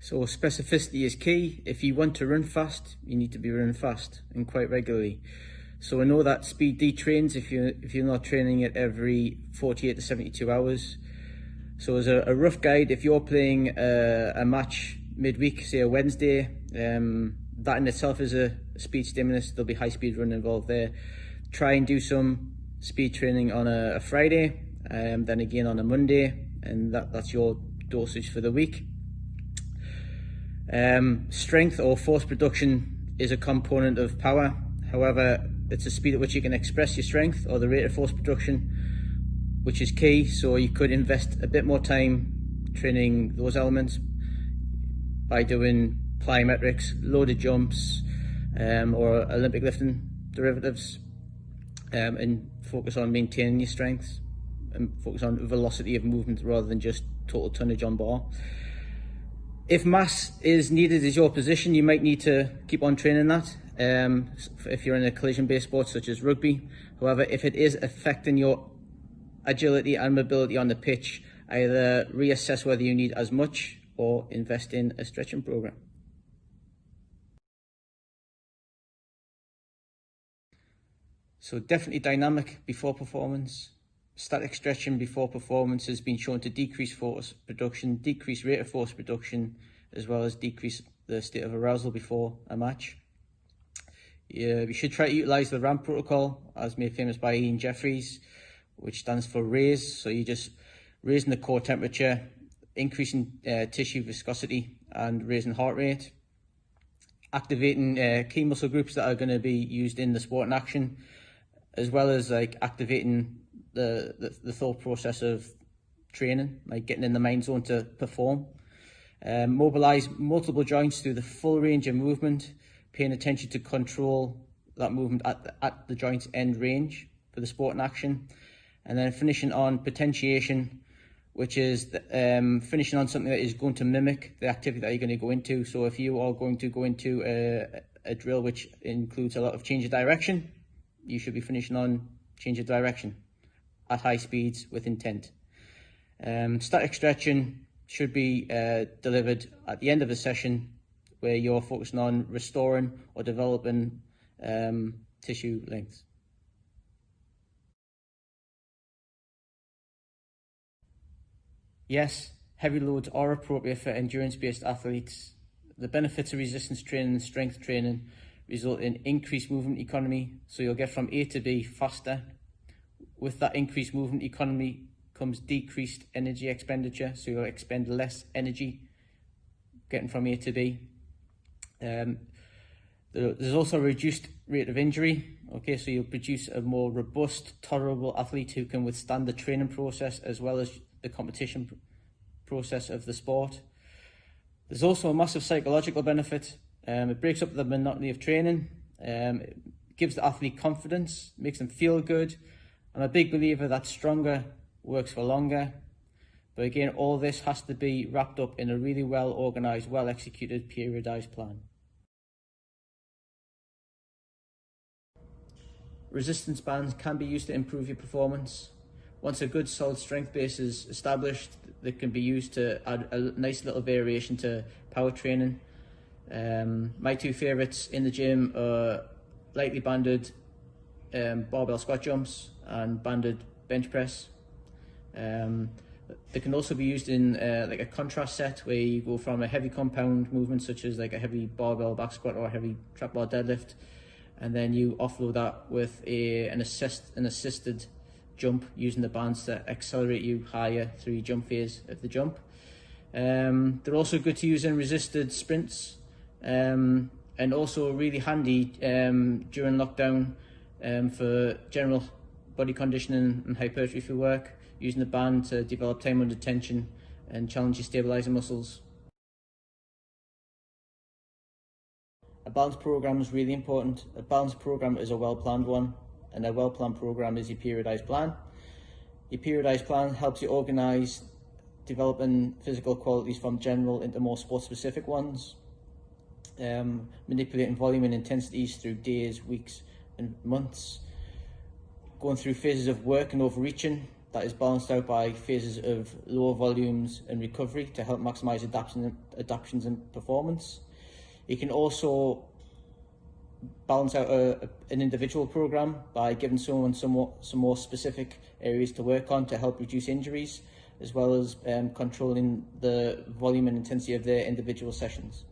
So specificity is key. If you want to run fast, you need to be running fast and quite regularly. So I know that speed detrains if you're not training it every 48 to 72 hours. So as a rough guide, if you're playing a match midweek, say a Wednesday, that in itself is a speed stimulus. There'll be high speed running involved there. Try and do some speed training on a Friday, then again on a Monday, and that's your dosage for the week. Strength or force production is a component of power. However, it's the speed at which you can express your strength or the rate of force production, which is key. So you could invest a bit more time training those elements by doing plyometrics, loaded jumps, or Olympic lifting derivatives, and focus on maintaining your strengths and focus on velocity of movement rather than just total tonnage on bar. If mass is needed as your position, you might need to keep on training that if you're in a collision-based sport such as rugby. However, if it is affecting your agility and mobility on the pitch, either reassess whether you need as much or invest in a stretching program. So definitely dynamic before performance. Static stretching before performance has been shown to decrease force production, decrease rate of force production, as well as decrease the state of arousal before a match. We should try to utilise the ramp protocol, as made famous by Ian Jeffries, which stands for RAISE. So you're just raising the core temperature, increasing tissue viscosity, and raising heart rate. Activating key muscle groups that are going to be used in the sport and action, as well as like activating the thought process of training, like getting in the mind zone to perform. Mobilize multiple joints through the full range of movement, paying attention to control that movement at the joint's end range for the sport and action. And then finishing on potentiation, which is finishing on something that is going to mimic the activity that you're going to go into. So if you are going to go into a drill which includes a lot of change of direction, you should be finishing on change of direction at high speeds with intent. Static stretching should be delivered at the end of the session, where you're focusing on restoring or developing tissue length. Yes, heavy loads are appropriate for endurance-based athletes. The benefits of resistance training and strength training result in increased movement economy, so you'll get from A to B faster. With that increased movement economy comes decreased energy expenditure, so you'll expend less energy getting from A to B. There's also a reduced rate of injury. Okay, so you'll produce a more robust, tolerable athlete who can withstand the training process as well as the competition process of the sport. There's also a massive psychological benefit. It breaks up the monotony of training. It gives the athlete confidence, makes them feel good. I'm a big believer that stronger works for longer. But again, all this has to be wrapped up in a really well organised, well executed, periodised plan. Resistance bands can be used to improve your performance. Once a good solid strength base is established, they can be used to add a nice little variation to power training. My two favourites in the gym are lightly banded barbell squat jumps and banded bench press. They can also be used in like a contrast set, where you go from a heavy compound movement such as like a heavy barbell back squat or a heavy trap bar deadlift, and then you offload that with an assisted jump using the bands to accelerate you higher through your jump phase of the jump. They're also good to use in resisted sprints, and also really handy during lockdown for general body conditioning and hypertrophy work, using the band to develop time under tension and challenge your stabilizing muscles. A balanced program is really important. A balanced program is a well-planned one, and a well-planned program is your periodized plan. Your periodized plan helps you organize developing physical qualities from general into more sport-specific ones, manipulating volume and intensities through days, weeks and months, going through phases of work and overreaching, that is balanced out by phases of lower volumes and recovery to help maximise adaptations and performance. You can also balance out an individual program by giving someone some more specific areas to work on to help reduce injuries, as well as controlling the volume and intensity of their individual sessions.